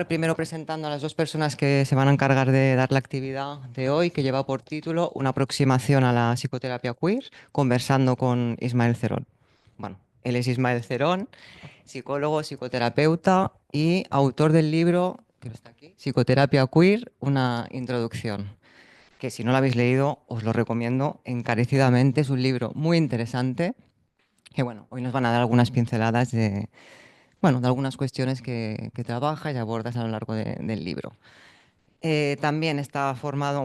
Primero presentando a las dos personas que se van a encargar de dar la actividad de hoy, que lleva por título Una aproximación a la psicoterapia queer, conversando con Ismael Cerón. Bueno, él es Ismael Cerón, psicólogo, psicoterapeuta y autor del libro, que está aquí, Psicoterapia queer, una introducción, que si no lo habéis leído os lo recomiendo encarecidamente. Es un libro muy interesante, que bueno, hoy nos van a dar algunas pinceladas de algunas cuestiones que trabajas y abordas a lo largo del libro. También está formado,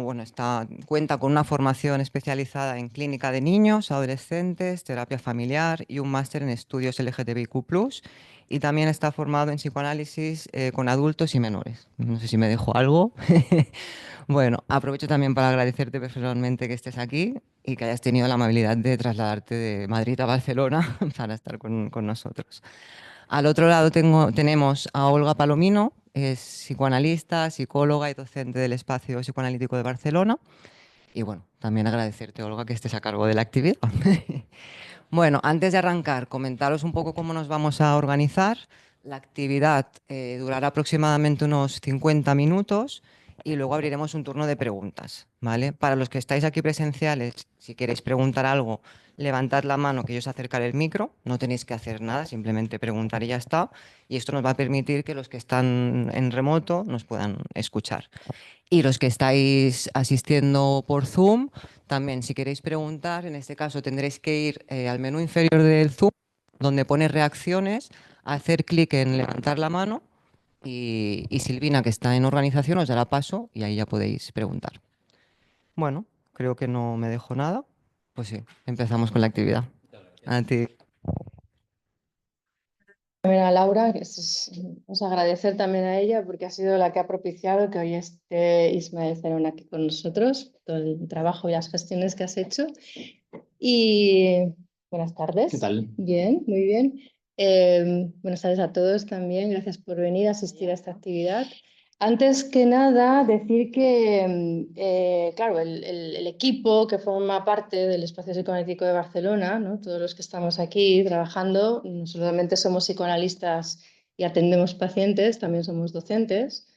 cuenta con una formación especializada en clínica de niños, adolescentes, terapia familiar y un máster en estudios LGTBIQ+, y también está formado en psicoanálisis con adultos y menores. No sé si me dejo algo. Bueno, aprovecho también para agradecerte personalmente que estés aquí y que hayas tenido la amabilidad de trasladarte de Madrid a Barcelona para estar con nosotros. Al otro lado tenemos a Olga Palomino, es psicoanalista, psicóloga y docente del Espacio Psicoanalítico de Barcelona. Y bueno, también agradecerte, Olga, que estés a cargo de la actividad. Bueno, antes de arrancar, comentaros un poco cómo nos vamos a organizar. La actividad durará aproximadamente unos 50 minutos y luego abriremos un turno de preguntas, ¿vale? Para los que estáis aquí presenciales, si queréis preguntar algo, levantad la mano que yo os acercaré el micro, no tenéis que hacer nada, simplemente preguntar y ya está. Y esto nos va a permitir que los que están en remoto nos puedan escuchar. Y los que estáis asistiendo por Zoom, también si queréis preguntar, en este caso tendréis que ir al menú inferior del Zoom, donde pone reacciones, hacer clic en levantar la mano y Silvina, que está en organización, os dará paso y ahí ya podéis preguntar. Bueno, creo que no me dejo nada. Pues sí, empezamos con la actividad. A ti. También a Laura, vamos a agradecer también a ella porque ha sido la que ha propiciado que hoy esté Ismael Cerón aquí con nosotros, todo el trabajo y las gestiones que has hecho. Y buenas tardes. ¿Qué tal? Bien, muy bien. Buenas tardes a todos también. Gracias por venir a asistir a esta actividad. Antes que nada, decir que, claro, el equipo que forma parte del Espacio Psicoanalítico de Barcelona, ¿no? Todos los que estamos aquí trabajando, no solamente somos psicoanalistas y atendemos pacientes, también somos docentes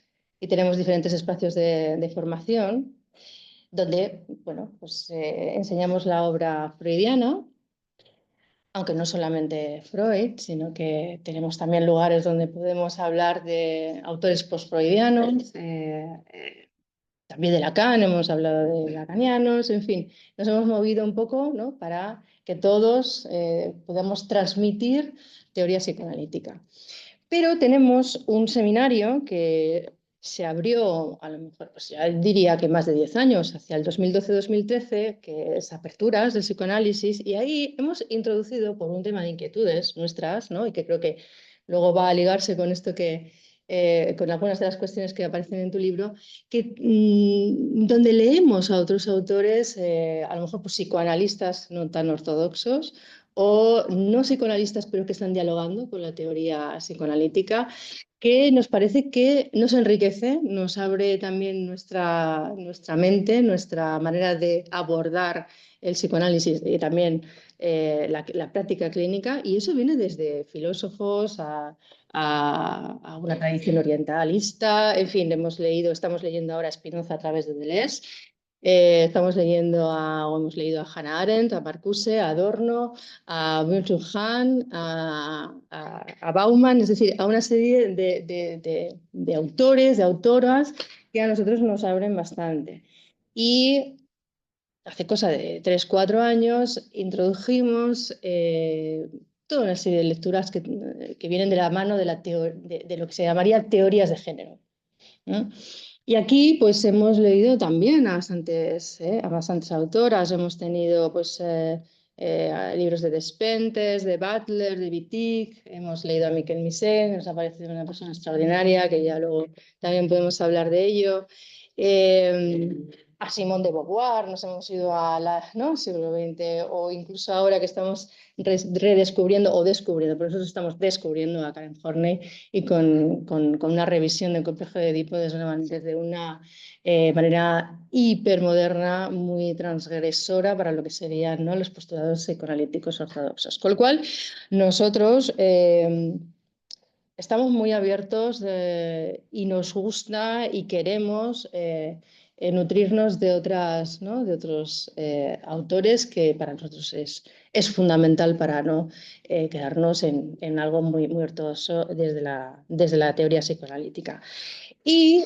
y tenemos diferentes espacios de formación donde, bueno, pues, enseñamos la obra freudiana, aunque no solamente Freud, sino que tenemos también lugares donde podemos hablar de autores post-freudianos, también de Lacan, hemos hablado de lacanianos, en fin, nos hemos movido un poco, ¿no?, para que todos podamos transmitir teoría psicoanalítica. Pero tenemos un seminario que se abrió, a lo mejor, pues ya diría que más de 10 años, hacia el 2012-2013, que es Aperturas del Psicoanálisis, y ahí hemos introducido, por un tema de inquietudes nuestras, ¿no?, y que creo que luego va a ligarse con esto con algunas de las cuestiones que aparecen en tu libro, donde leemos a otros autores, a lo mejor pues, psicoanalistas no tan ortodoxos, o no psicoanalistas, pero que están dialogando con la teoría psicoanalítica, que nos parece que nos enriquece, nos abre también nuestra mente, nuestra manera de abordar el psicoanálisis y también la práctica clínica, y eso viene desde filósofos a una tradición orientalista, en fin, estamos leyendo ahora a Spinoza a través de Deleuze. Hemos leído a Hannah Arendt, a Marcuse, a Adorno, a Byung-Chul Han, a Bauman, es decir, a una serie de autores, de autoras que a nosotros nos abren bastante. Y hace cosa de 3 4 años introdujimos toda una serie de lecturas que vienen de la mano de lo que se llamaría teorías de género, ¿no? Y aquí pues hemos leído también a bastantes autoras, hemos tenido pues libros de Despentes, de Butler, de Wittig, hemos leído a Miquel Misé, que nos ha parecido una persona extraordinaria, que ya luego también podemos hablar de ello. A Simone de Beauvoir, nos hemos ido ¿no?, siglo XX, o incluso ahora que estamos redescubriendo o descubriendo, por nosotros estamos descubriendo a Karen Horney y con una revisión del complejo de Edipo desde una manera hipermoderna, muy transgresora para lo que serían, ¿no?, los postulados psicoanalíticos ortodoxos. Con lo cual, nosotros estamos muy abiertos y nos gusta y queremos nutrirnos de otras, ¿no? De otros autores que para nosotros es fundamental para no quedarnos en algo muy, muy ortodoxo desde la teoría psicoanalítica. Y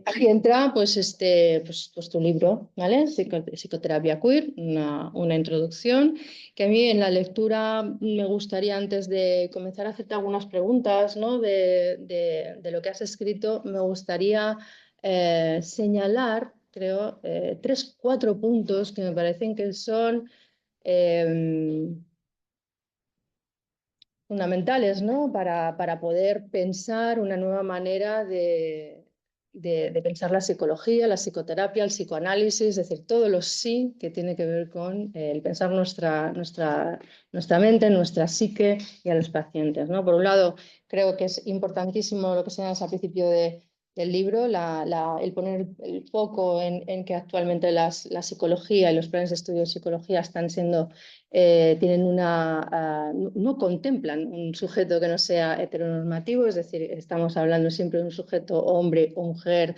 aquí entra pues tu libro, ¿vale? Psicoterapia queer, una introducción, que a mí en la lectura me gustaría, antes de comenzar a hacerte algunas preguntas, ¿no? De lo que has escrito, me gustaría señalar, creo, tres, cuatro puntos que me parecen que son eh, fundamentales, ¿no? Para poder pensar una nueva manera de pensar la psicología, la psicoterapia, el psicoanálisis, es decir, todos los sí que tiene que ver con el pensar nuestra mente, nuestra psique y a los pacientes, ¿no? Por un lado, creo que es importantísimo lo que señalas al principio del libro, el poner el foco en que actualmente la psicología y los planes de estudio de psicología están siendo tienen no contemplan un sujeto que no sea heteronormativo, es decir, estamos hablando siempre de un sujeto hombre o mujer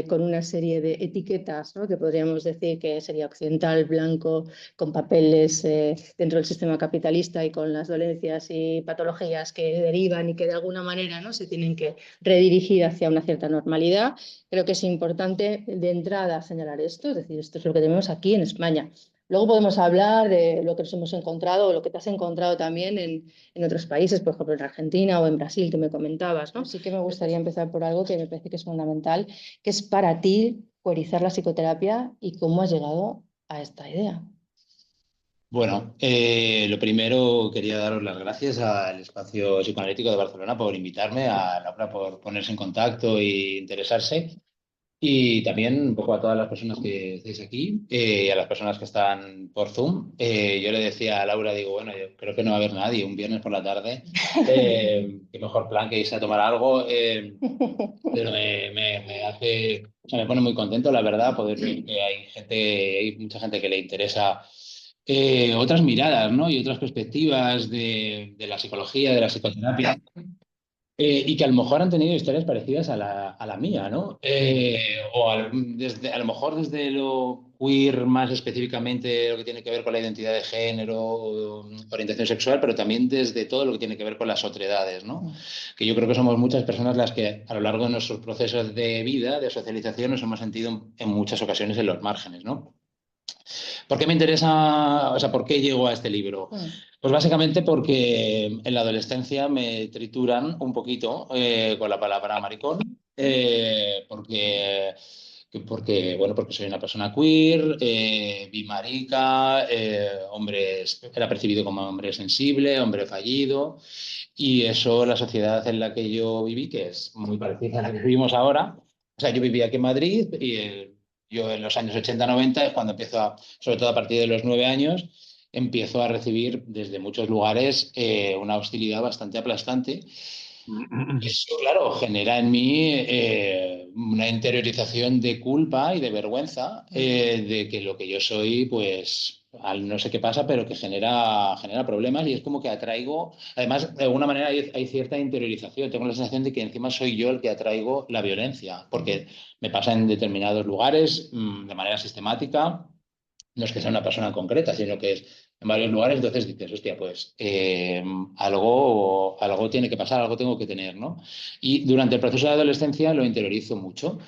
con una serie de etiquetas, ¿no? Que podríamos decir que sería occidental, blanco, con papeles dentro del sistema capitalista y con las dolencias y patologías que derivan y que de alguna manera, ¿no? Se tienen que redirigir hacia una cierta normalidad. Creo que es importante de entrada señalar esto, es decir, esto es lo que tenemos aquí en España. Luego podemos hablar de lo que nos hemos encontrado o lo que te has encontrado también en otros países, por ejemplo en Argentina o en Brasil, que me comentabas, ¿no? Sí que me gustaría empezar por algo que me parece que es fundamental, que es para ti priorizar la psicoterapia y cómo has llegado a esta idea. Bueno, lo primero quería daros las gracias al Espacio Psicoanalítico de Barcelona por invitarme, a Laura por ponerse en contacto e interesarse, y también un poco a todas las personas que estáis aquí y a las personas que están por Zoom. Yo le decía a Laura, digo, bueno, yo creo que no va a haber nadie un viernes por la tarde. Qué mejor plan que irse a tomar algo. Pero me hace, o sea, me pone muy contento, la verdad, poder ver que hay mucha gente que le interesa otras miradas, ¿no? Y otras perspectivas de la psicología, de la psicoterapia, y que a lo mejor han tenido historias parecidas a la mía, ¿no? A lo mejor desde lo queer más específicamente, lo que tiene que ver con la identidad de género, o orientación sexual, pero también desde todo lo que tiene que ver con las otredades, ¿no? Que yo creo que somos muchas personas las que a lo largo de nuestros procesos de vida, de socialización, nos hemos sentido en muchas ocasiones en los márgenes, ¿no? ¿Por qué me interesa, o sea, por qué llego a este libro? Pues básicamente porque en la adolescencia me trituran un poquito con la palabra maricón, bueno, porque soy una persona queer, bimarica, era percibido como hombre sensible, hombre fallido, y eso la sociedad en la que yo viví, que es muy parecida a la que vivimos ahora. O sea, yo vivía aquí en Madrid y yo en los años 80-90 es cuando sobre todo a partir de los 9 años, empiezo a recibir desde muchos lugares una hostilidad bastante aplastante. Eso, claro, genera en mí una interiorización de culpa y de vergüenza de que lo que yo soy, pues, no sé qué pasa, pero que genera problemas, y es como que atraigo, además, de alguna manera hay cierta interiorización. Tengo la sensación de que encima soy yo el que atraigo la violencia, porque me pasa en determinados lugares de manera sistemática. No es que sea una persona concreta, sino que es en varios lugares. Entonces dices, hostia, pues algo tiene que pasar, algo tengo que tener, ¿no? Y durante el proceso de adolescencia lo interiorizo mucho.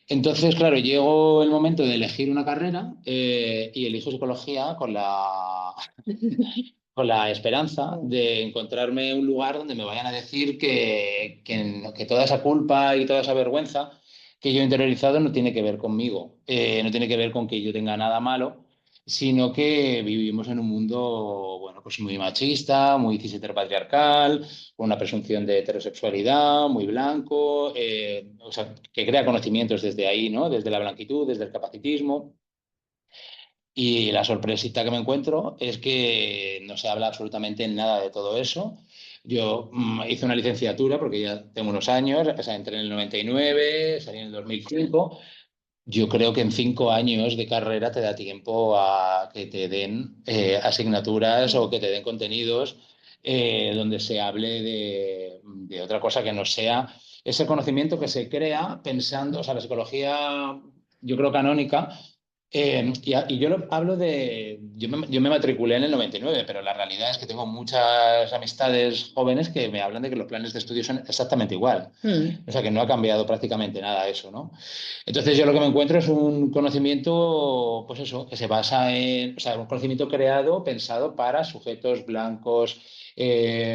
Entonces, claro, llegó el momento de elegir una carrera y elijo psicología con la esperanza de encontrarme un lugar donde me vayan a decir que toda esa culpa y toda esa vergüenza que yo he interiorizado no tiene que ver conmigo, no tiene que ver con que yo tenga nada malo, sino que vivimos en un mundo, bueno, pues muy machista, muy cis heteropatriarcal, con una presunción de heterosexualidad, muy blanco, o sea, que crea conocimientos desde ahí, ¿no? Desde la blanquitud, desde el capacitismo. Y la sorpresita que me encuentro es que no se habla absolutamente nada de todo eso. Yo hice una licenciatura porque ya tengo unos años, o sea, entré en el 99, salí en el 2005. Yo creo que en 5 años de carrera te da tiempo a que te den asignaturas o que te den contenidos donde se hable de otra cosa que no sea ese conocimiento que se crea pensando, o sea, la psicología, yo creo, canónica. Y yo hablo de. Yo me matriculé en el 99, pero la realidad es que tengo muchas amistades jóvenes que me hablan de que los planes de estudio son exactamente igual. O sea, que no ha cambiado prácticamente nada eso, ¿no? Entonces, yo lo que me encuentro es un conocimiento, pues eso, que se basa en. O sea, un conocimiento creado, pensado para sujetos blancos,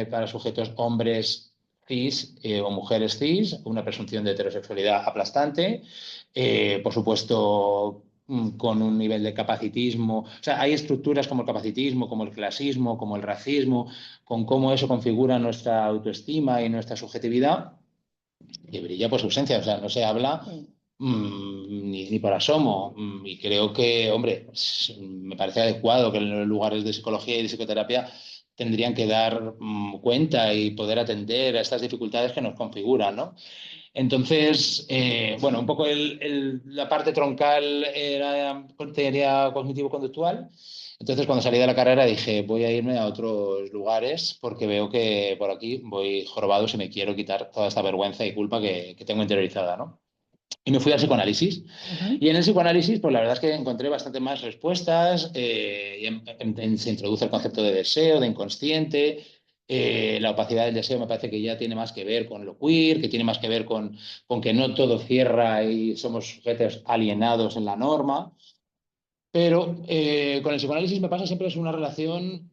para sujetos hombres cis o mujeres cis, una presunción de heterosexualidad aplastante. Por supuesto, con un nivel de capacitismo. O sea, hay estructuras como el capacitismo, como el clasismo, como el racismo, con cómo eso configura nuestra autoestima y nuestra subjetividad, que brilla por su ausencia. O sea, no se habla ni por asomo. Y creo que, hombre, me parece adecuado que en los lugares de psicología y de psicoterapia tendrían que dar cuenta y poder atender a estas dificultades que nos configuran, ¿no? Entonces, bueno, un poco la parte troncal era teoría cognitivo-conductual. Entonces, cuando salí de la carrera dije, voy a irme a otros lugares porque veo que por aquí voy jorobado si me quiero quitar toda esta vergüenza y culpa que tengo interiorizada, ¿no? Y me fui al psicoanálisis. Y en el psicoanálisis, pues la verdad es que encontré bastante más respuestas. Se introduce el concepto de deseo, de inconsciente. La opacidad del deseo me parece que ya tiene más que ver con lo queer, que tiene más que ver con que no todo cierra y somos sujetos alienados en la norma. Pero con el psicoanálisis me pasa siempre es una relación,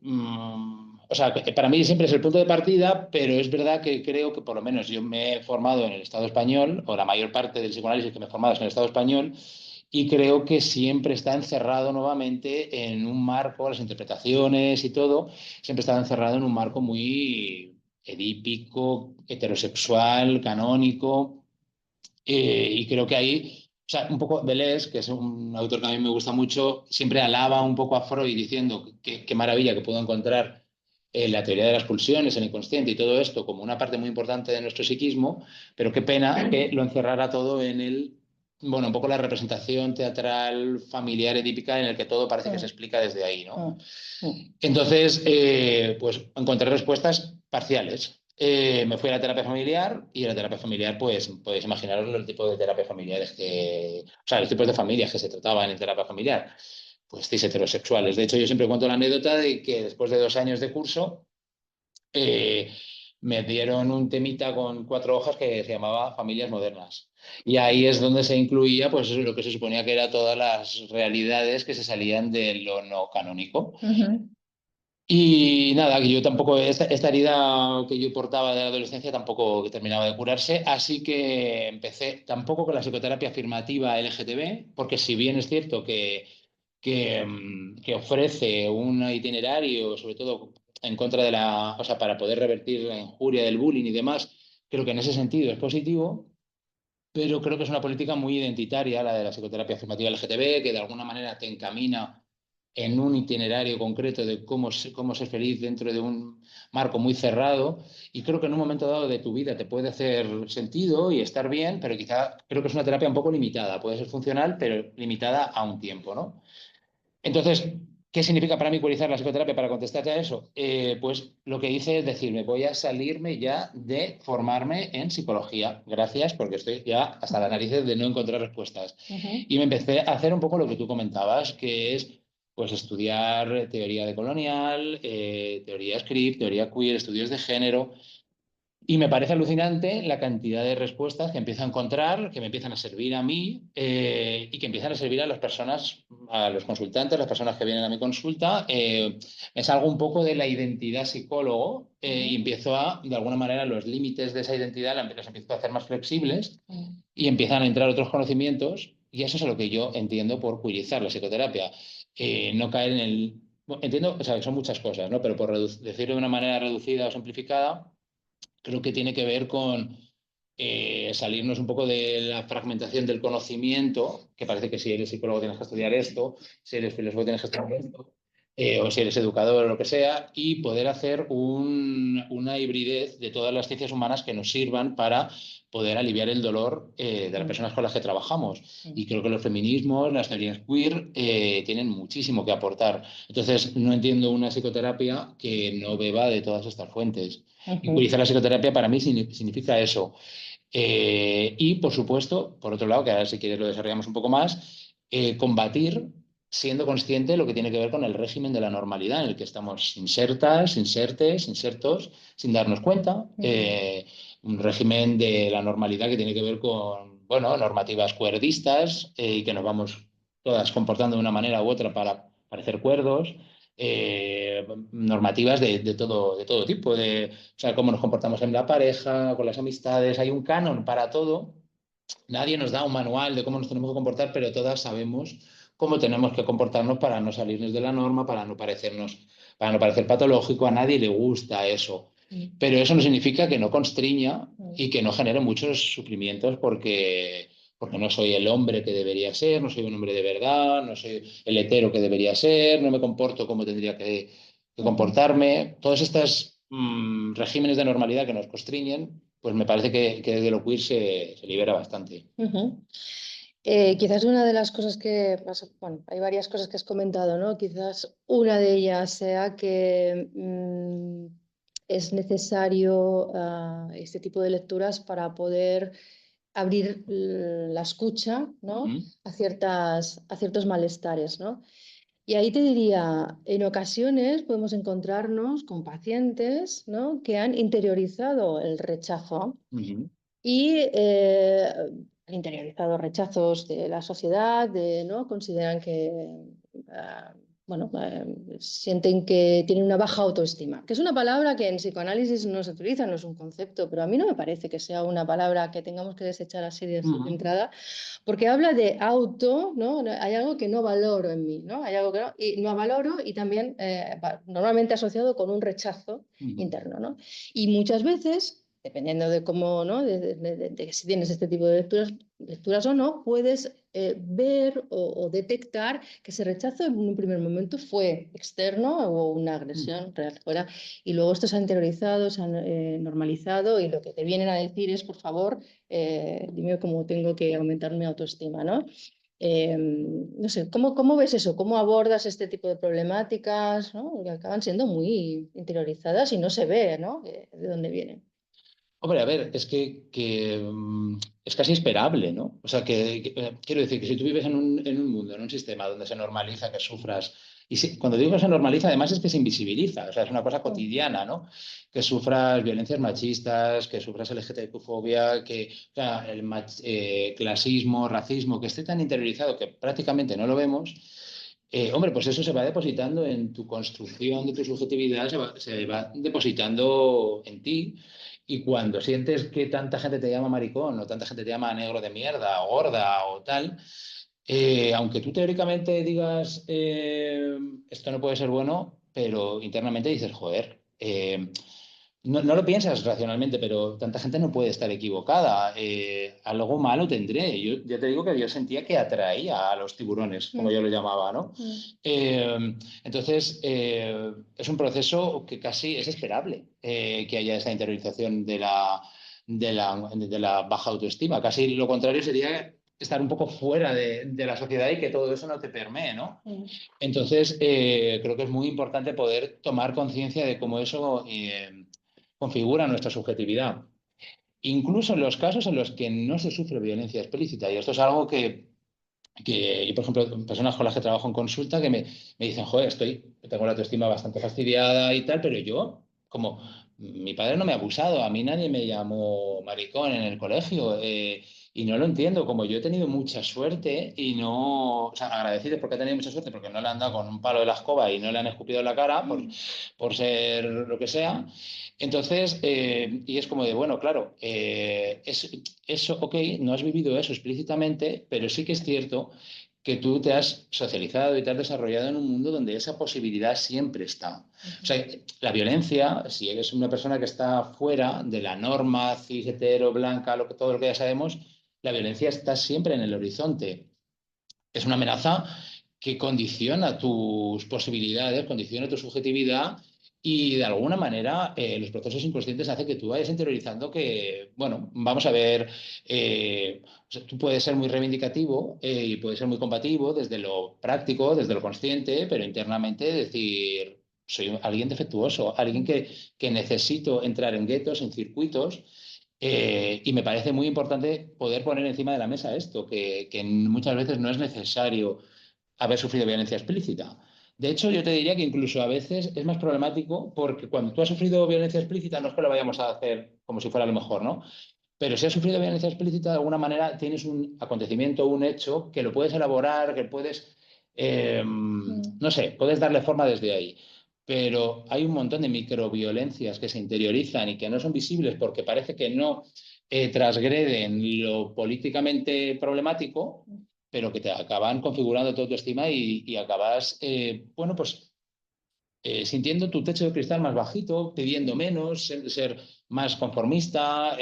o sea, que para mí siempre es el punto de partida, pero es verdad que creo que por lo menos yo me he formado en el Estado español, o la mayor parte del psicoanálisis que me he formado es en el Estado español, y creo que siempre está encerrado nuevamente en un marco, las interpretaciones y todo, siempre está encerrado en un marco muy edípico, heterosexual, canónico. Y creo que ahí, o sea, un poco Deleuze, que es un autor que a mí me gusta mucho, siempre alaba un poco a Freud diciendo qué maravilla que puedo encontrar la teoría de las pulsiones, el inconsciente y todo esto como una parte muy importante de nuestro psiquismo, pero qué pena que lo encerrara todo en bueno, un poco la representación teatral familiar y típica en el que todo parece que se explica desde ahí, ¿no? Entonces, pues encontré respuestas parciales. Me fui a la terapia familiar y en la terapia familiar, pues podéis imaginaros el tipo de terapia familiares o sea, los tipos de familias que se trataban en terapia familiar, pues cis heterosexuales. De hecho, yo siempre cuento la anécdota de que después de 2 años de curso, eh, me dieron un temita con 4 hojas que se llamaba Familias Modernas. Y ahí es donde se incluía, pues lo que se suponía que eran todas las realidades que se salían de lo no canónico. Y nada, que yo tampoco, esta herida que yo portaba de la adolescencia tampoco terminaba de curarse, así que empecé tampoco con la psicoterapia afirmativa LGTB, porque si bien es cierto que ofrece un itinerario, sobre todo en contra de o sea, para poder revertir la injuria del bullying y demás, creo que en ese sentido es positivo, pero creo que es una política muy identitaria la de la psicoterapia afirmativa LGTB, que de alguna manera te encamina en un itinerario concreto de cómo ser feliz dentro de un marco muy cerrado. Y creo que en un momento dado de tu vida te puede hacer sentido y estar bien, pero quizá creo que es una terapia un poco limitada. Puede ser funcional, pero limitada a un tiempo, ¿no? Entonces, ¿qué significa para mí cualizar la psicoterapia para contestarte a eso? Pues lo que hice es decirme, voy a salirme ya de formarme en psicología. Gracias, porque estoy ya hasta las narices de no encontrar respuestas. Y me empecé a hacer un poco lo que tú comentabas, que es pues estudiar teoría decolonial, teoría script, teoría queer, estudios de género, y me parece alucinante la cantidad de respuestas que empiezo a encontrar, que me empiezan a servir a mí y que empiezan a servir a las personas, a los consultantes, las personas que vienen a mi consulta. Me salgo un poco de la identidad psicólogo y empiezo de alguna manera, los límites de esa identidad los empiezo a hacer más flexibles y empiezan a entrar otros conocimientos. Y eso es lo que yo entiendo por queerizar la psicoterapia. No caer en el... Bueno, entiendo, o sea, que son muchas cosas, ¿no? Pero por decirlo de una manera reducida o simplificada, creo que tiene que ver con salirnos un poco de la fragmentación del conocimiento, que parece que si eres psicólogo tienes que estudiar esto, si eres filósofo tienes que estudiar esto, o si eres educador o lo que sea, y poder hacer una hibridez de todas las ciencias humanas que nos sirvan para poder aliviar el dolor de las personas con las que trabajamos. Y creo que los feminismos, las teorías queer, tienen muchísimo que aportar. Entonces, no entiendo una psicoterapia que no beba de todas estas fuentes. Y utilizar la psicoterapia para mí significa eso. Y, por supuesto, por otro lado, que ahora si quieres lo desarrollamos un poco más, combatir siendo consciente de lo que tiene que ver con el régimen de la normalidad en el que estamos insertas, insertes, insertos, sin darnos cuenta. Un régimen de la normalidad que tiene que ver con, bueno, normativas cuerdistas y que nos vamos todas comportando de una manera u otra para parecer cuerdos. Normativas de todo tipo, o sea, cómo nos comportamos en la pareja, con las amistades, hay un canon para todo. Nadie nos da un manual de cómo nos tenemos que comportar, pero todas sabemos cómo tenemos que comportarnos para no salirnos de la norma, para no parecer patológico. A nadie le gusta eso. Pero eso no significa que no constriña y que no genere muchos sufrimientos porque no soy el hombre que debería ser, no soy un hombre de verdad, no soy el hetero que debería ser, no me comporto como tendría que comportarme. Todos estos regímenes de normalidad que nos constriñen, pues me parece que de lo queer se libera bastante. Quizás una de las cosas bueno, hay varias cosas que has comentado, ¿no? Quizás una de ellas sea que es necesario este tipo de lecturas para poder abrir la escucha, ¿no? a ciertos malestares, ¿no? Y ahí te diría, en ocasiones podemos encontrarnos con pacientes, ¿no? que han interiorizado el rechazo y han interiorizado rechazos de la sociedad, ¿no? Consideran que, bueno, sienten que tienen una baja autoestima, que es una palabra que en psicoanálisis no se utiliza, no es un concepto, pero a mí no me parece que sea una palabra que tengamos que desechar así de entrada, porque habla de auto, ¿no? Hay algo que no valoro en mí, ¿no? Hay algo que no valoro y también normalmente asociado con un rechazo interno, ¿no? Y muchas veces dependiendo de cómo, ¿no? de si tienes este tipo de lecturas o no, puedes ver o detectar que ese rechazo en un primer momento fue externo o una agresión real fuera, y luego esto se ha interiorizado, se ha normalizado, y lo que te vienen a decir es, por favor, dime cómo tengo que aumentar mi autoestima, ¿no? No sé, ¿cómo ves eso? ¿Cómo abordas este tipo de problemáticas, ¿no? que acaban siendo muy interiorizadas y no se ve, ¿no? de dónde vienen? Hombre, a ver, es casi esperable, ¿no? O sea, quiero decir que si tú vives en un mundo, en un sistema donde se normaliza que sufras, y cuando digo que se normaliza, además es que se invisibiliza, o sea, es una cosa cotidiana, ¿no? Que sufras violencias machistas, que sufras LGTB-fobia, o sea, clasismo, racismo, que esté tan interiorizado que prácticamente no lo vemos. Hombre, pues eso se va depositando en tu construcción de tu subjetividad, se va depositando en ti. Y cuando sientes que tanta gente te llama maricón o tanta gente te llama negro de mierda o gorda o tal, aunque tú teóricamente digas esto no puede ser bueno, pero internamente dices, joder, no lo piensas racionalmente, pero tanta gente no puede estar equivocada. Algo malo tendré. Yo ya te digo que yo sentía que atraía a los tiburones, como yo lo llamaba, ¿no? Entonces, es un proceso que casi es esperable que haya esta interiorización de la baja autoestima. Casi lo contrario sería estar un poco fuera de la sociedad y que todo eso no te permee, ¿no? Entonces, creo que es muy importante poder tomar conciencia de cómo eso configura nuestra subjetividad. Incluso en los casos en los que no se sufre violencia explícita, y esto es algo y por ejemplo, personas con las que trabajo en consulta que me dicen, joder, tengo la autoestima bastante fastidiada y tal, pero yo, como mi padre no me ha abusado, a mí nadie me llamó maricón en el colegio, y no lo entiendo, como yo he tenido mucha suerte y no, o sea, agradecido porque he tenido mucha suerte, porque no le han dado con un palo de la escoba y no le han escupido en la cara por ser lo que sea. Entonces, y es como de, bueno, claro, eso, ok, no has vivido eso explícitamente, pero sí que es cierto que tú te has socializado y te has desarrollado en un mundo donde esa posibilidad siempre está. O sea, la violencia, si eres una persona que está fuera de la norma cis, hetero, blanca, todo lo que ya sabemos, la violencia está siempre en el horizonte. Es una amenaza que condiciona tus posibilidades, condiciona tu subjetividad y de alguna manera los procesos inconscientes hacen que tú vayas interiorizando que, bueno, vamos a ver, o sea, tú puedes ser muy reivindicativo y puedes ser muy combativo desde lo práctico, desde lo consciente, pero internamente decir, soy alguien defectuoso, alguien que necesito entrar en guetos, en circuitos. Y me parece muy importante poder poner encima de la mesa esto, que muchas veces no es necesario haber sufrido violencia explícita. De hecho, yo te diría que incluso a veces es más problemático porque cuando tú has sufrido violencia explícita, no es que lo vayamos a hacer como si fuera lo mejor, ¿no? Pero si has sufrido violencia explícita, de alguna manera tienes un acontecimiento, un hecho, que lo puedes elaborar, que puedes, no sé, puedes darle forma desde ahí. Pero hay un montón de microviolencias que se interiorizan y que no son visibles porque parece que no transgreden lo políticamente problemático, pero que te acaban configurando tu autoestima y acabas, bueno, pues sintiendo tu techo de cristal más bajito, pidiendo menos, ser más conformista,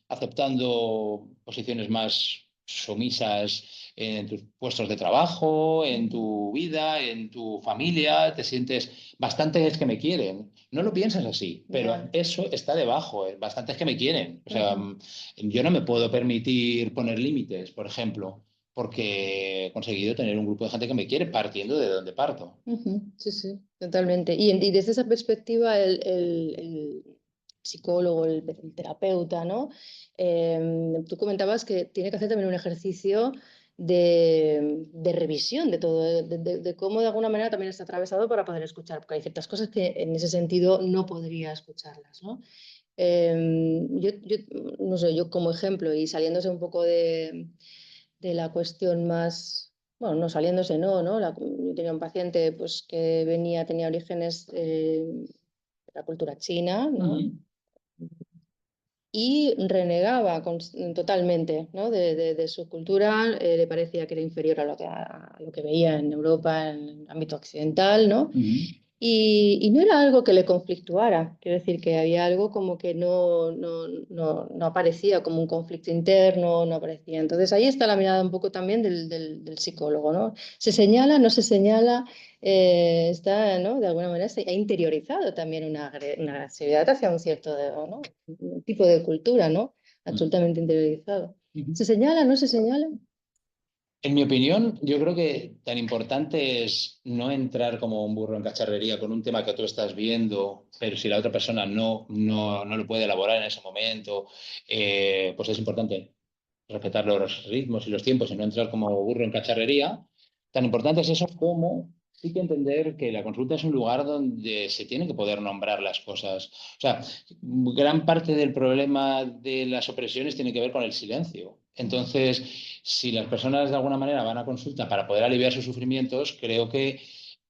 aceptando posiciones más sumisas en tus puestos de trabajo, en tu vida, en tu familia, te sientes bastantes que me quieren. No lo piensas así, pero Ya. eso está debajo, bastantes que me quieren. O sea, Ujú. yo no me puedo permitir poner límites, por ejemplo, porque he conseguido tener un grupo de gente que me quiere partiendo de donde parto. Ujú. Sí, sí, totalmente. Y desde esa perspectiva, el psicólogo, el terapeuta, ¿no? Tú comentabas que tiene que hacer también un ejercicio de revisión de todo, de cómo de alguna manera también está atravesado para poder escuchar, porque hay ciertas cosas que en ese sentido no podría escucharlas, ¿no? Yo, no sé, yo como ejemplo y saliéndose un poco de la cuestión más, bueno, no saliéndose, no, ¿no? Yo tenía un paciente pues, que venía, tenía orígenes de la cultura china, ¿no? Ujú. Y renegaba totalmente, ¿no? de su cultura, le parecía que era inferior a lo que veía en Europa, en el ámbito occidental, ¿no? Ujú. Y no era algo que le conflictuara, quiero decir que había algo como que no aparecía como un conflicto interno, no aparecía. Entonces ahí está la mirada un poco también del psicólogo, ¿no? Se señala, no se señala, está, ¿no? De alguna manera se ha interiorizado también una agresividad hacia un cierto, ¿no? Un tipo de cultura, ¿no? Absolutamente interiorizado. Ujú. ¿Se señala, no se señala? En mi opinión, yo creo que tan importante es no entrar como un burro en cacharrería con un tema que tú estás viendo, pero si la otra persona no lo puede elaborar en ese momento, pues es importante respetar los ritmos y los tiempos y no entrar como burro en cacharrería. Tan importante es eso como sí que entender que la consulta es un lugar donde se tienen que poder nombrar las cosas. O sea, gran parte del problema de las opresiones tiene que ver con el silencio. Entonces, si las personas de alguna manera van a consulta para poder aliviar sus sufrimientos, creo que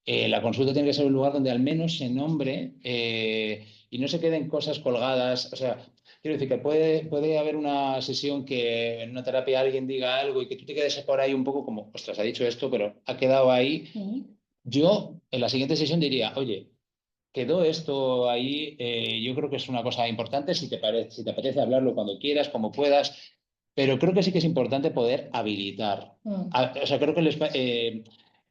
la consulta tiene que ser un lugar donde al menos se nombre y no se queden cosas colgadas. O sea, quiero decir que puede haber una sesión que en una terapia alguien diga algo y que tú te quedes por ahí un poco como, ostras, ha dicho esto, pero ha quedado ahí. Ujú. Yo en la siguiente sesión diría, oye, quedó esto ahí, yo creo que es una cosa importante, si te apetece hablarlo cuando quieras, como puedas, pero creo que sí que es importante poder habilitar. Mm. O sea, creo que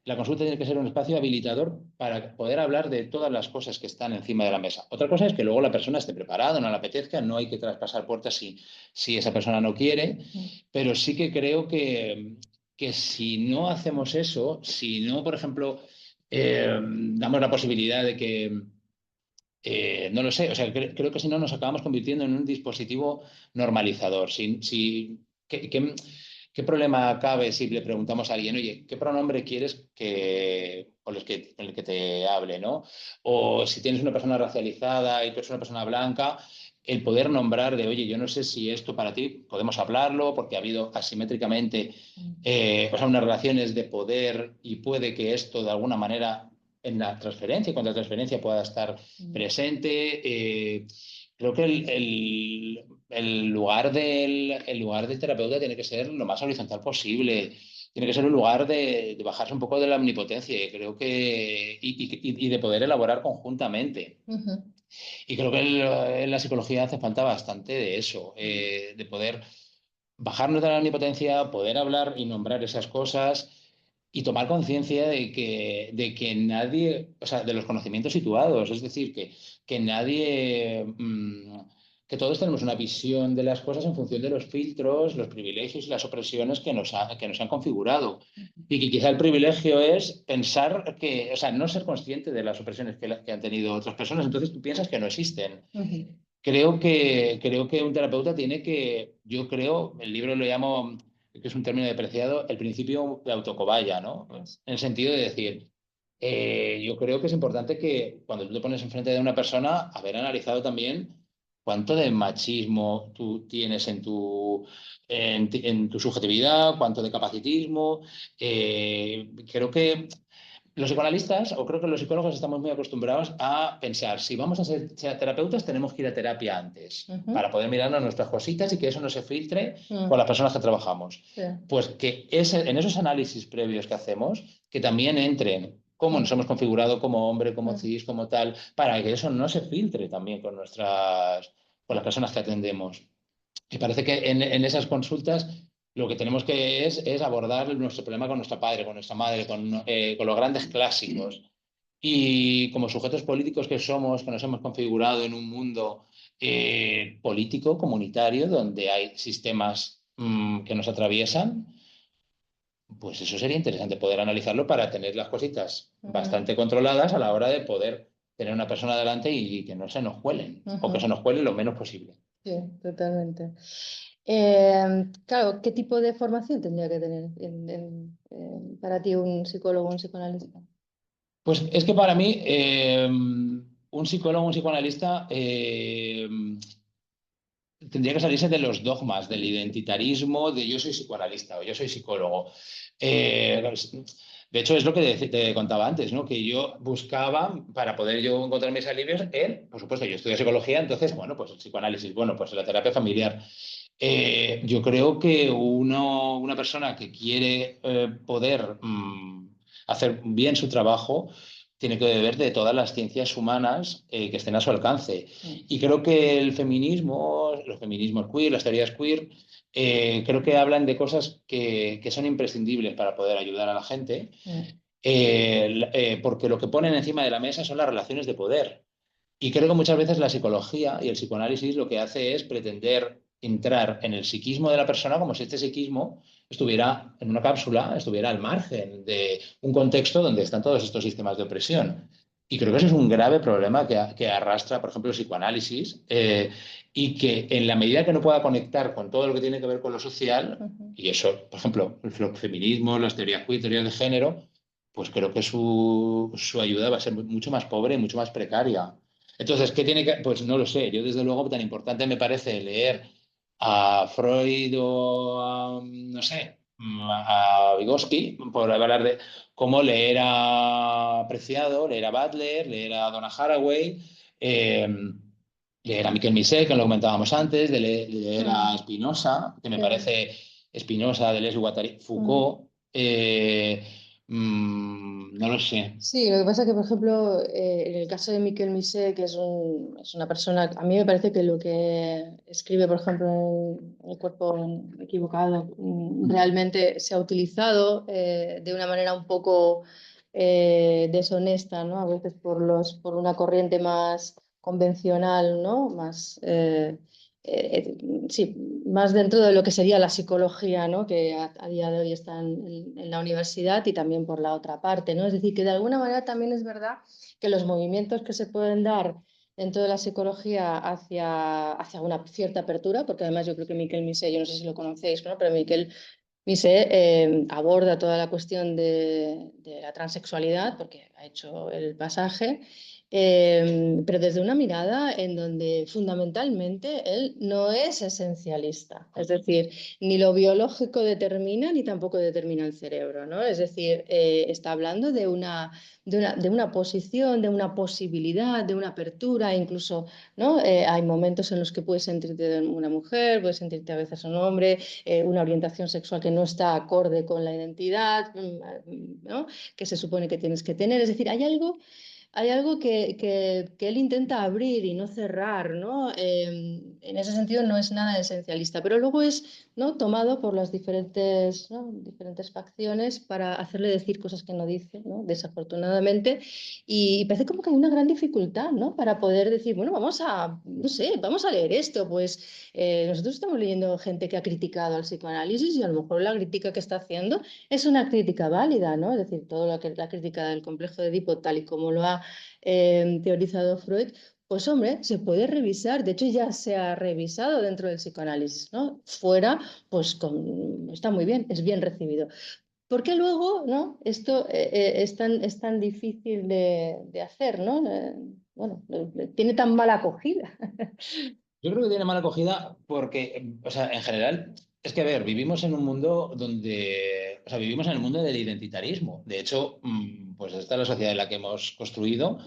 la consulta tiene que ser un espacio habilitador para poder hablar de todas las cosas que están encima de la mesa. Otra cosa es que luego la persona esté preparada, no le apetezca, no hay que traspasar puertas si esa persona no quiere, Mm. pero sí que creo que si no hacemos eso, si no, por ejemplo, damos la posibilidad de que no lo sé, o sea, creo que si no nos acabamos convirtiendo en un dispositivo normalizador. ¿Qué problema cabe si le preguntamos a alguien, oye, ¿qué pronombre quieres con el que te hable, ¿no? O si tienes una persona racializada y tú eres una persona blanca, el poder nombrar de, oye, yo no sé si esto para ti podemos hablarlo, porque ha habido asimétricamente, o sea, unas relaciones de poder y puede que esto de alguna manera en la transferencia, cuando la transferencia pueda estar presente. Creo que el lugar del terapeuta tiene que ser lo más horizontal posible. Tiene que ser un lugar de bajarse un poco de la omnipotencia y creo que y de poder elaborar conjuntamente. Ujú. Y creo que en la psicología hace falta bastante de eso, de poder bajarnos de la omnipotencia, poder hablar y nombrar esas cosas y tomar conciencia de que nadie, o sea, de los conocimientos situados, es decir, que nadie, que todos tenemos una visión de las cosas en función de los filtros, los privilegios y las opresiones que nos han configurado. Y que quizá el privilegio es pensar que, o sea, no ser consciente de las opresiones que han tenido otras personas, entonces tú piensas que no existen. Creo que un terapeuta tiene que, yo creo, el libro lo llamo, que es un término depreciado, el principio de autocobaya, ¿no? En el sentido de decir, yo creo que es importante que cuando tú te pones enfrente de una persona, haber analizado también cuánto de machismo tú tienes en tu subjetividad, cuánto de capacitismo. Creo que los psicoanalistas, o creo que los psicólogos, estamos muy acostumbrados a pensar, si vamos a ser terapeutas, tenemos que ir a terapia antes, para poder mirarnos nuestras cositas y que eso no se filtre con las personas que trabajamos. Sí. Pues que en esos análisis previos que hacemos, que también entren cómo nos hemos configurado como hombre, como cis, como tal, para que eso no se filtre también con las personas que atendemos. Y parece que en esas consultas lo que tenemos que es abordar nuestro problema con nuestro padre, con nuestra madre, con los grandes clásicos. Y como sujetos políticos que somos, que nos hemos configurado en un mundo político, comunitario, donde hay sistemas que nos atraviesan, pues eso sería interesante poder analizarlo para tener las cositas bastante controladas a la hora de poder tener una persona delante y que no se nos cuelen, o que se nos cuelen lo menos posible. Sí, totalmente. Claro, ¿qué tipo de formación tendría que tener para ti un psicólogo o un psicoanalista? Pues es que para mí un psicólogo, un psicoanalista tendría que salirse de los dogmas, del identitarismo, de yo soy psicoanalista o yo soy psicólogo. De hecho, es lo que te contaba antes, ¿no? Que yo buscaba, para poder yo encontrar mis alivios, por supuesto, yo estudio psicología, entonces, bueno, pues el psicoanálisis, bueno, pues la terapia familiar. Yo creo que una persona que quiere poder hacer bien su trabajo tiene que beber de todas las ciencias humanas que estén a su alcance. Y creo que el feminismo, los feminismos queer, las teorías queer, creo que hablan de cosas que son imprescindibles para poder ayudar a la gente, porque lo que ponen encima de la mesa son las relaciones de poder. Y creo que muchas veces la psicología y el psicoanálisis lo que hace es pretender entrar en el psiquismo de la persona como si este psiquismo estuviera en una cápsula, estuviera al margen de un contexto donde están todos estos sistemas de opresión. Y creo que ese es un grave problema que arrastra, por ejemplo, el psicoanálisis y que en la medida que no pueda conectar con todo lo que tiene que ver con lo social, y eso, por ejemplo, el feminismo, las teorías queer, teorías de género, pues creo que su ayuda va a ser mucho más pobre y mucho más precaria. Entonces, ¿qué tiene que...? Pues no lo sé. Yo, desde luego, tan importante me parece leer a Freud o a, no sé, a Vygotsky, por hablar de cómo leer a Preciado, leer a Butler, leer a Donna Haraway, leer a Miquel Misé, que lo comentábamos antes, de leer a Spinoza, que me parece Spinoza, Deleuze, Guattari, Foucault. No lo sé. Sí, lo que pasa es que, por ejemplo, en el caso de Miquel Misé, que es una persona, a mí me parece que lo que escribe, por ejemplo, en El cuerpo equivocado, realmente se ha utilizado de una manera un poco deshonesta, ¿no? A veces por una corriente más convencional, ¿no? Más, sí, más dentro de lo que sería la psicología, ¿no? Que a día de hoy está en la universidad y también por la otra parte, ¿no? Es decir, que de alguna manera también es verdad que los movimientos que se pueden dar dentro de la psicología hacia una cierta apertura, porque además yo creo que Miquel Misé, yo no sé si lo conocéis, ¿no? Pero Miquel Misé aborda toda la cuestión de la transexualidad, porque ha hecho el pasaje, pero desde una mirada en donde fundamentalmente él no es esencialista. Es decir, ni lo biológico determina ni tampoco determina el cerebro, ¿no? Es decir, está hablando de una posición, de una posibilidad, de una apertura, incluso, ¿no? Hay momentos en los que puedes sentirte una mujer, puedes sentirte a veces un hombre, una orientación sexual que no está acorde con la identidad, ¿no? Que se supone que tienes que tener. Es decir, hay algo que él intenta abrir y no cerrar, ¿no? En ese sentido no es nada esencialista, pero luego es ¿no? tomado por las diferentes, ¿no? diferentes facciones para hacerle decir cosas que no dice, ¿no? desafortunadamente. Y parece como que hay una gran dificultad, ¿no? para poder decir, bueno, vamos a, no sé, vamos a leer esto. Pues nosotros estamos leyendo gente que ha criticado al psicoanálisis y a lo mejor la crítica que está haciendo es una crítica válida, ¿no? Es decir, todo lo que la crítica del complejo de Edipo, tal y como lo ha teorizado Freud, pues hombre, se puede revisar, de hecho ya se ha revisado dentro del psicoanálisis, ¿no? Fuera, pues está muy bien, es bien recibido. ¿Por qué luego, ¿no? Esto es tan difícil de hacer, ¿no? Bueno, tiene tan mala acogida. Yo creo que tiene mala acogida porque, o sea, en general, es que, a ver, vivimos en un mundo donde, o sea, vivimos en el mundo del identitarismo. De hecho, pues esta es la sociedad en la que hemos construido,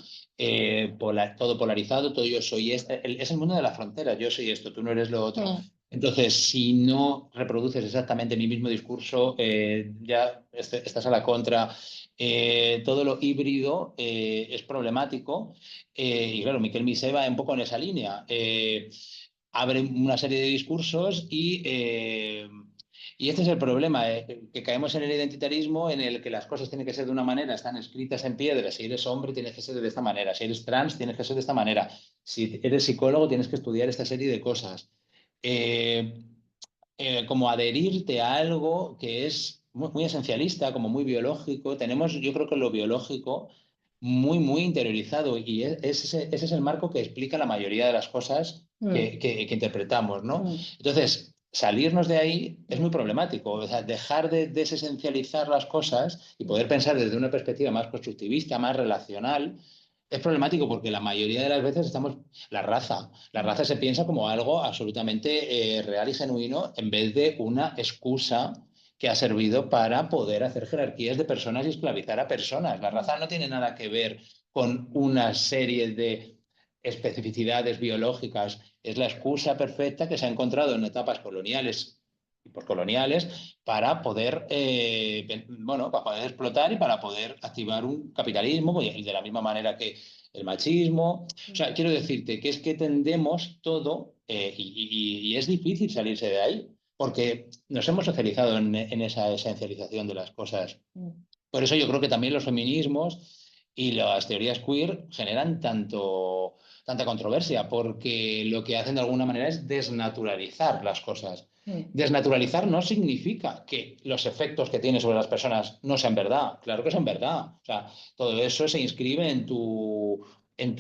todo polarizado, todo yo soy este, es el mundo de la frontera, yo soy esto, tú no eres lo otro. Mm, Entonces, si no reproduces exactamente mi mismo discurso, ya estás a la contra. Todo lo híbrido es problemático. Y claro, Miquel Misé va un poco en esa línea. Abre una serie de discursos y este es el problema, que caemos en el identitarismo en el que las cosas tienen que ser de una manera, están escritas en piedra. Si eres hombre, tienes que ser de esta manera. Si eres trans, tienes que ser de esta manera. Si eres psicólogo, tienes que estudiar esta serie de cosas. Eh, Como adherirte a algo que es muy esencialista, como muy biológico. Tenemos, yo creo que lo biológico muy interiorizado y ese es el marco que explica la mayoría de las cosas mm, que interpretamos, ¿no? mm, Entonces, salirnos de ahí es muy problemático. O sea, dejar de desesencializar las cosas y poder pensar desde una perspectiva más constructivista, más relacional, es problemático porque la mayoría de las veces estamos la raza. La raza se piensa como algo absolutamente real y genuino en vez de una excusa que ha servido para poder hacer jerarquías de personas y esclavizar a personas. La raza no tiene nada que ver con una serie de especificidades biológicas. Es la excusa perfecta que se ha encontrado en etapas coloniales y poscoloniales para poder, bueno, para poder explotar y para poder activar un capitalismo pues, de la misma manera que el machismo. O sea, quiero decirte que es que tendemos todo y es difícil salirse de ahí porque nos hemos socializado en esa esencialización de las cosas. mm, Por eso yo creo que también los feminismos y las teorías queer generan tanta controversia, porque lo que hacen de alguna manera es desnaturalizar las cosas. mm, Desnaturalizar no significa que los efectos que tiene sobre las personas no sean verdad. Claro que son verdad. O sea, todo eso se inscribe en tu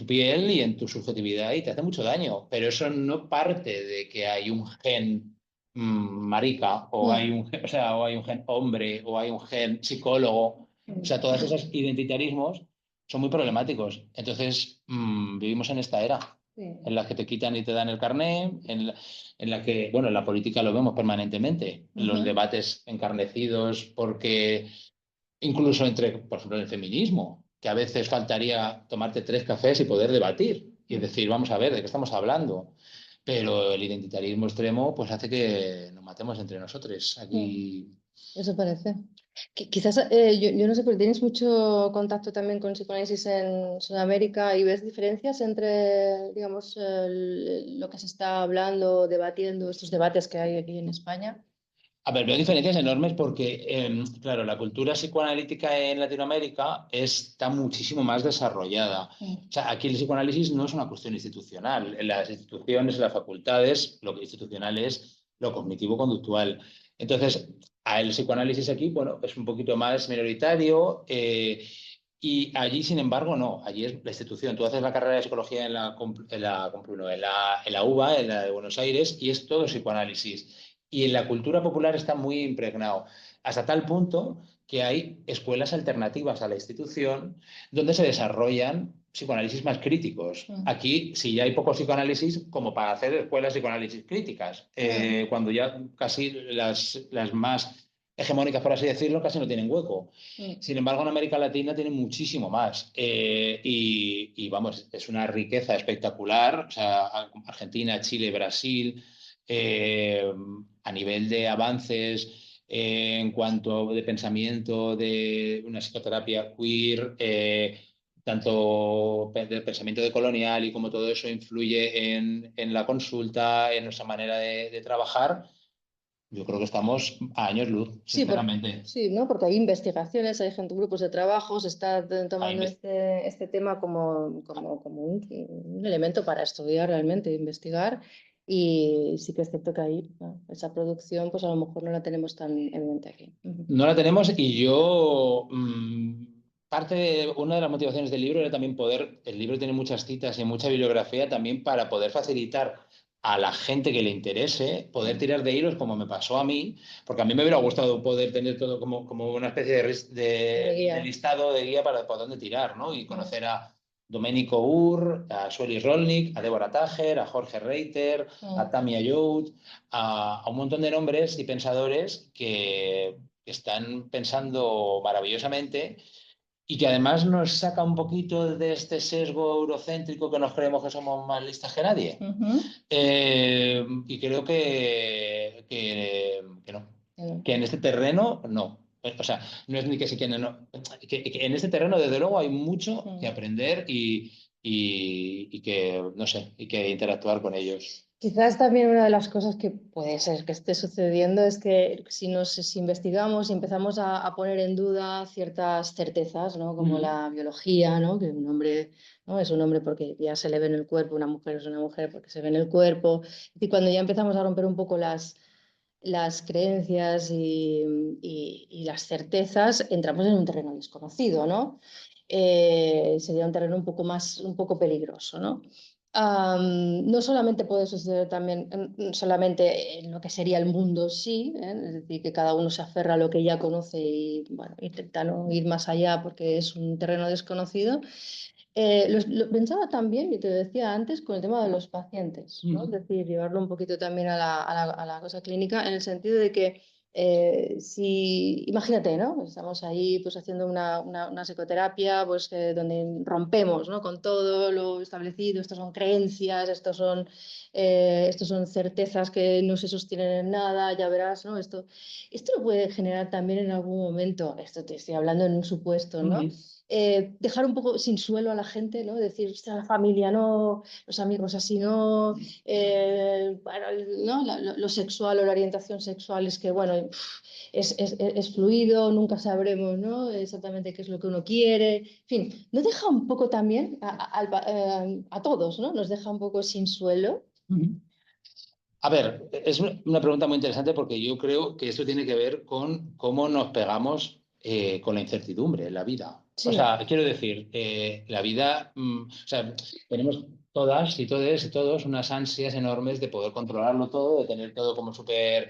piel y en tu subjetividad y te hace mucho daño. Pero eso no parte de que hay un gen marica, o hay mm, un, o sea, o hay un gen hombre, o hay un gen psicólogo. O sea, todos esos identitarismos son muy problemáticos. Entonces, vivimos en esta era sí, en la que te quitan y te dan el carné, en la que, bueno, en la política lo vemos permanentemente, los ujú, debates encarnecidos, porque incluso entre, por ejemplo, en el feminismo, que a veces faltaría tomarte 3 cafés y poder debatir y mm, decir, vamos a ver, ¿de qué estamos hablando? Pero el identitarismo extremo pues hace que nos matemos entre nosotros. mm. Aquí, Eso parece. Quizás, yo no sé, pero tienes mucho contacto también con psicoanálisis en Sudamérica y ves diferencias entre, digamos, lo que se está hablando, debatiendo, estos debates que hay aquí en España. a ver, veo diferencias enormes porque, claro, la cultura psicoanalítica en Latinoamérica está muchísimo más desarrollada. Mm, O sea, aquí el psicoanálisis no es una cuestión institucional. En las instituciones, en las facultades, lo que institucional es lo cognitivo-conductual. Entonces, el psicoanálisis aquí, bueno, es un poquito más minoritario y allí, sin embargo, no. Allí es la institución. Tú haces la carrera de psicología en la UBA, en la de Buenos Aires, y es todo psicoanálisis. Y en la cultura popular está muy impregnado, hasta tal punto que hay escuelas alternativas a la institución donde se desarrollan psicoanálisis más críticos. mm, Aquí, si ya hay poco psicoanálisis, como para hacer escuelas de psicoanálisis críticas, mm, cuando ya casi las más hegemónicas, por así decirlo, casi no tienen hueco. mm, Sin embargo, en América Latina tienen muchísimo más. Vamos, es una riqueza espectacular. O sea, Argentina, Chile, Brasil, eh, a nivel de avances en cuanto de pensamiento de una psicoterapia queer, tanto del pensamiento decolonial y cómo todo eso influye en la consulta, en nuestra manera de trabajar. yo creo que estamos a años luz, Sí, sinceramente. sí, ¿no? Porque hay investigaciones, hay gente, grupos de trabajo, se está tomando este tema como un elemento para estudiar realmente, investigar. Y sí que es cierto que ahí, ¿no? Esa producción, pues a lo mejor no la tenemos tan evidente aquí. No la tenemos y yo, una de las motivaciones del libro era también el libro tiene muchas citas y mucha bibliografía también para poder facilitar a la gente que le interese, poder tirar de hilos como me pasó a mí, porque a mí me hubiera gustado poder tener todo como una especie de listado, de guía para por dónde tirar, ¿no? Y conocer a Domenico Ur, a Sueli Rolnik, a Deborah Tager, a Jorge Reiter, a Tamia Youth, a un montón de nombres y pensadores que están pensando maravillosamente y que además nos saca un poquito de este sesgo eurocéntrico que nos creemos que somos más listas que nadie. Y creo que no. Que en este terreno no. O sea, no es ni que si quieren, no. Que en este terreno, desde luego, hay mucho que aprender y que, no sé, y que interactuar con ellos. Quizás también una de las cosas que puede ser que esté sucediendo es que si investigamos y empezamos a poner en duda ciertas certezas, ¿no? Como la biología, ¿no? Que un hombre, ¿no? Es un hombre porque ya se le ve en el cuerpo, una mujer es una mujer porque se ve en el cuerpo. Y cuando ya empezamos a romper un poco las creencias y las certezas, entramos en un terreno desconocido, ¿no? Sería un terreno un poco peligroso, ¿no? No solamente puede suceder también solamente en lo que sería el mundo, sí, ¿eh? Es decir, que cada uno se aferra a lo que ya conoce y bueno, intenta no ir más allá porque es un terreno desconocido. Lo pensaba también, y te decía antes, con el tema de los pacientes, ¿no? Es decir, llevarlo un poquito también a la cosa clínica en el sentido de que si, imagínate, ¿no? Estamos ahí pues haciendo una psicoterapia pues, donde rompemos, ¿no? Con todo lo establecido, estas son creencias, estos son certezas que no se sostienen en nada, ya verás, ¿no? Esto lo puede generar también en algún momento, esto te estoy hablando en un supuesto, ¿no? Dejar un poco sin suelo a la gente, ¿no? Decir, la familia no, los amigos así no, bueno, ¿no? Lo sexual o la orientación sexual es que, bueno, es fluido, nunca sabremos, ¿no? Exactamente qué es lo que uno quiere. En fin, nos deja un poco también a todos, ¿no? Nos deja un poco sin suelo. A ver, es una pregunta muy interesante porque yo creo que esto tiene que ver con cómo nos pegamos con la incertidumbre en la vida. Sí. O sea, quiero decir, la vida, o sea, tenemos todas y todos unas ansias enormes de poder controlarlo todo, de tener todo como súper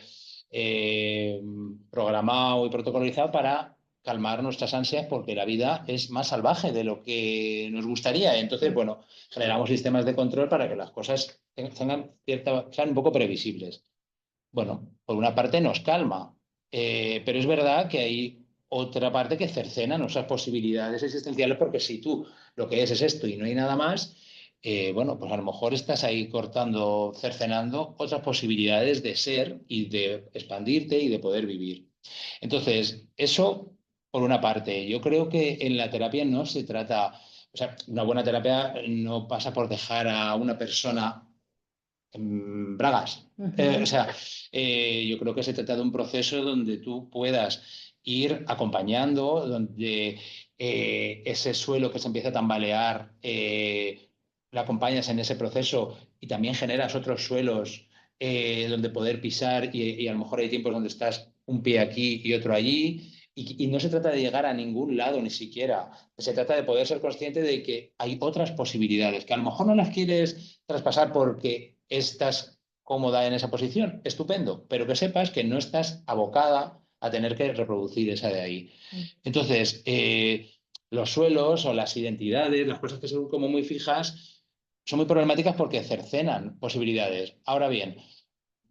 programado y protocolizado para calmar nuestras ansias porque la vida es más salvaje de lo que nos gustaría. Entonces, bueno, generamos sistemas de control para que las cosas sean un poco previsibles. Bueno, por una parte nos calma, pero es verdad que hay otra parte que cercena nuestras posibilidades existenciales porque si tú lo que es esto y no hay nada más, bueno, pues a lo mejor estás ahí cortando, cercenando otras posibilidades de ser y de expandirte y de poder vivir. Entonces, eso por una parte. Yo creo que en la terapia no se trata, o sea, una buena terapia no pasa por dejar a una persona bragas. O sea, yo creo que se trata de un proceso donde tú puedas ir acompañando, donde ese suelo que se empieza a tambalear, la acompañas en ese proceso y también generas otros suelos donde poder pisar y a lo mejor hay tiempos donde estás un pie aquí y otro allí. Y no se trata de llegar a ningún lado ni siquiera. Se trata de poder ser consciente de que hay otras posibilidades, que a lo mejor no las quieres traspasar porque estás cómoda en esa posición, estupendo, pero que sepas que no estás abocada a tener que reproducir esa de ahí. Entonces, los suelos o las identidades, las cosas que son como muy fijas, son muy problemáticas porque cercenan posibilidades. Ahora bien,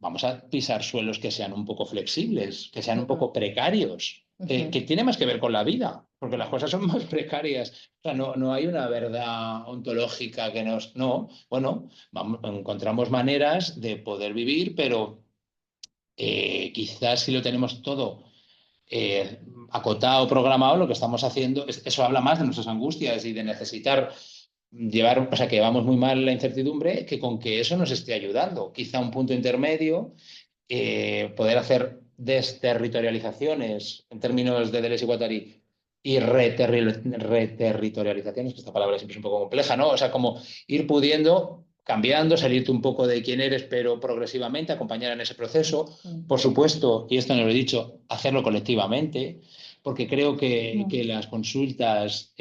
vamos a pisar suelos que sean un poco flexibles, que sean un poco precarios, que tiene más que ver con la vida, porque las cosas son más precarias. O sea, no hay una verdad ontológica que nos... No, bueno, encontramos maneras de poder vivir, pero quizás si lo tenemos todo acotado, programado, lo que estamos haciendo, eso habla más de nuestras angustias y de necesitar llevar, o sea, que vamos muy mal la incertidumbre, que con que eso nos esté ayudando. Quizá un punto intermedio poder hacer desterritorializaciones en términos de Deleuze y Guattari y reterritorializaciones, que esta palabra siempre es un poco compleja, ¿no? O sea, como ir pudiendo, cambiando, salirte un poco de quién eres, pero progresivamente, acompañar en ese proceso. Por supuesto, y esto no lo he dicho, hacerlo colectivamente, porque creo que las consultas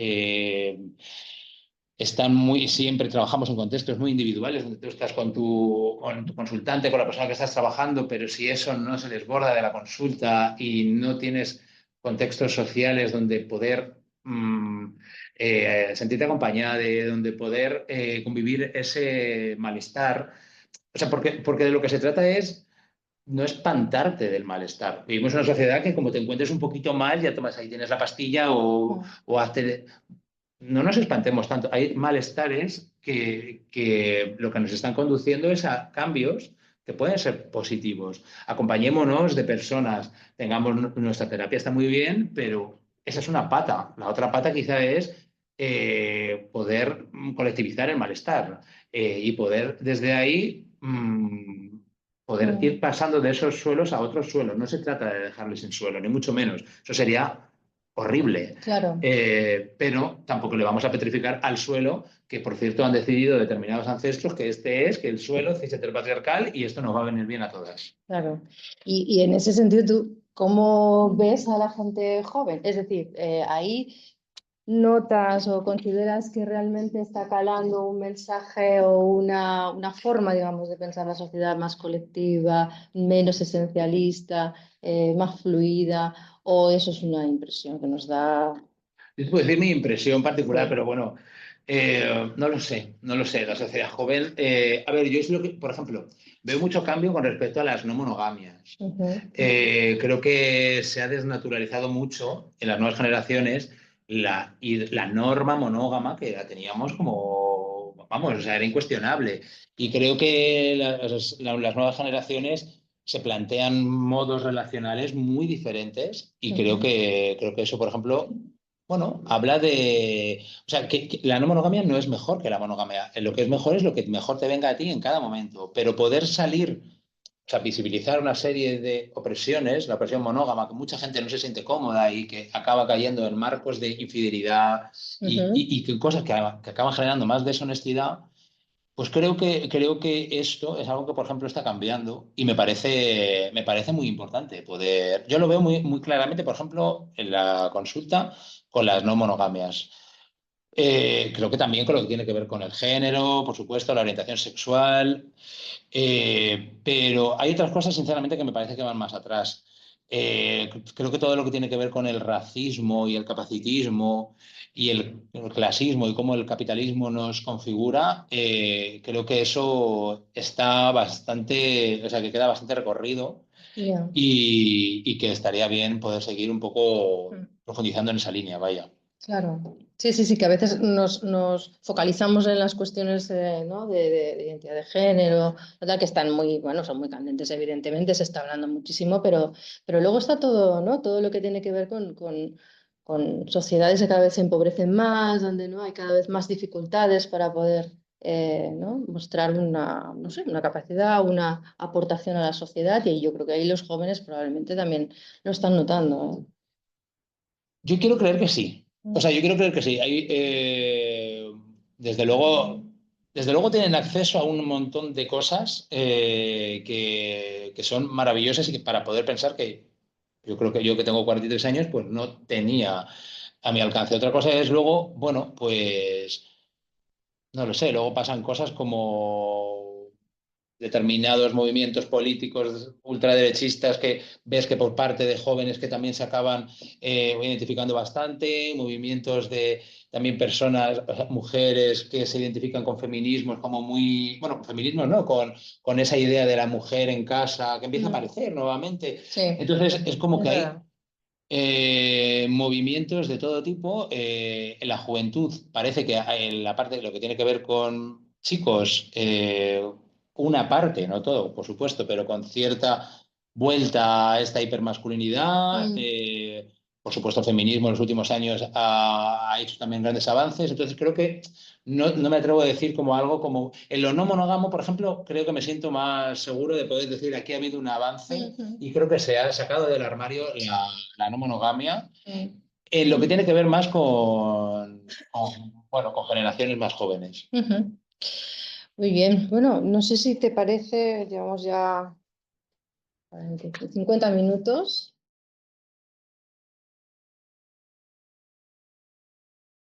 están siempre trabajamos en contextos muy individuales, donde tú estás con tu consultante, con la persona que estás trabajando, pero si eso no se desborda de la consulta y no tienes contextos sociales donde poder sentirte acompañada, donde poder convivir ese malestar, o sea, porque de lo que se trata es no espantarte del malestar. Vivimos en una sociedad que como te encuentres un poquito mal, ya tomas ahí, tienes la pastilla o hazte, no nos espantemos tanto. Hay malestares que lo que nos están conduciendo es a cambios que pueden ser positivos. Acompañémonos de personas, tengamos nuestra terapia, está muy bien, pero esa es una pata. La otra pata quizá es poder colectivizar el malestar y poder desde ahí poder ir pasando de esos suelos a otros suelos. No se trata de dejarles en suelo, ni mucho menos. Eso sería horrible. Claro. Pero tampoco le vamos a petrificar al suelo, que por cierto han decidido determinados ancestros que que el suelo es heteropatriarcal y esto nos va a venir bien a todas. Claro. Y en ese sentido, ¿tú cómo ves a la gente joven? Es decir, ahí notas o consideras que realmente está calando un mensaje o una forma, digamos, de pensar la sociedad más colectiva, menos esencialista, más fluida, o eso es una impresión que nos da. Yo te puedo decir mi impresión particular, Sí. pero bueno, no lo sé, no lo sé. La sociedad joven, a ver, yo es lo que, por ejemplo, veo mucho cambio con respecto a las no monogamias. Creo que se ha desnaturalizado mucho en las nuevas generaciones la norma monógama que la teníamos como, vamos, o sea, era incuestionable. Y creo que las nuevas generaciones se plantean modos relacionales muy diferentes y creo que eso, por ejemplo, bueno, habla de... O sea, que la no monogamia no es mejor que la monogamia. Lo que es mejor es lo que mejor te venga a ti en cada momento. Pero poder salir, o sea, visibilizar una serie de opresiones, la opresión monógama, que mucha gente no se siente cómoda y que acaba cayendo en marcos de infidelidad y que cosas que acaban generando más deshonestidad, pues creo que esto es algo que, por ejemplo, está cambiando y me parece muy importante poder. Yo lo veo muy, muy claramente, por ejemplo, en la consulta con las no monogamias. Creo que también con lo que tiene que ver con el género, por supuesto, la orientación sexual, pero hay otras cosas, sinceramente, que me parece que van más atrás. Creo que todo lo que tiene que ver con el racismo y el capacitismo y el clasismo y cómo el capitalismo nos configura, creo que eso está bastante, o sea, que queda bastante recorrido Yeah. y que estaría bien poder seguir un poco profundizando en esa línea, vaya. Claro, sí, sí, sí, que a veces nos focalizamos en las cuestiones ¿no? de identidad de género, ¿verdad? Que están muy, bueno, son muy candentes, evidentemente, se está hablando muchísimo, pero luego está todo, ¿no? Todo lo que tiene que ver con sociedades que cada vez se empobrecen más, donde no hay cada vez más dificultades para poder ¿no? mostrar una, no sé, una capacidad, una aportación a la sociedad, y yo creo que ahí los jóvenes probablemente también lo están notando. Yo quiero creer que sí. O sea, yo quiero creer que sí. Desde luego tienen acceso a un montón de cosas que son maravillosas y que para poder pensar que yo creo que yo que tengo 43 años, pues no tenía a mi alcance. Otra cosa es luego, bueno, pues no lo sé, luego pasan cosas como determinados movimientos políticos ultraderechistas que ves que por parte de jóvenes que también se acaban identificando bastante, movimientos de también personas, o sea, mujeres que se identifican con feminismos como muy, bueno, feminismos no, con esa idea de la mujer en casa que empieza a aparecer nuevamente. Sí, Entonces es como es que hay verdad. movimientos de todo tipo. En la juventud parece que en la parte de lo que tiene que ver con chicos, una parte, no todo, por supuesto, pero con cierta vuelta a esta hipermasculinidad. por supuesto, el feminismo en los últimos años ha hecho también grandes avances. Entonces, creo que no me atrevo a decir como algo como en lo no monógamo, por ejemplo, creo que me siento más seguro de poder decir aquí ha habido un avance y creo que se ha sacado del armario la no monogamia en lo que tiene que ver más bueno, con generaciones más jóvenes. Muy bien, bueno, no sé si te parece, llevamos ya 50 minutos.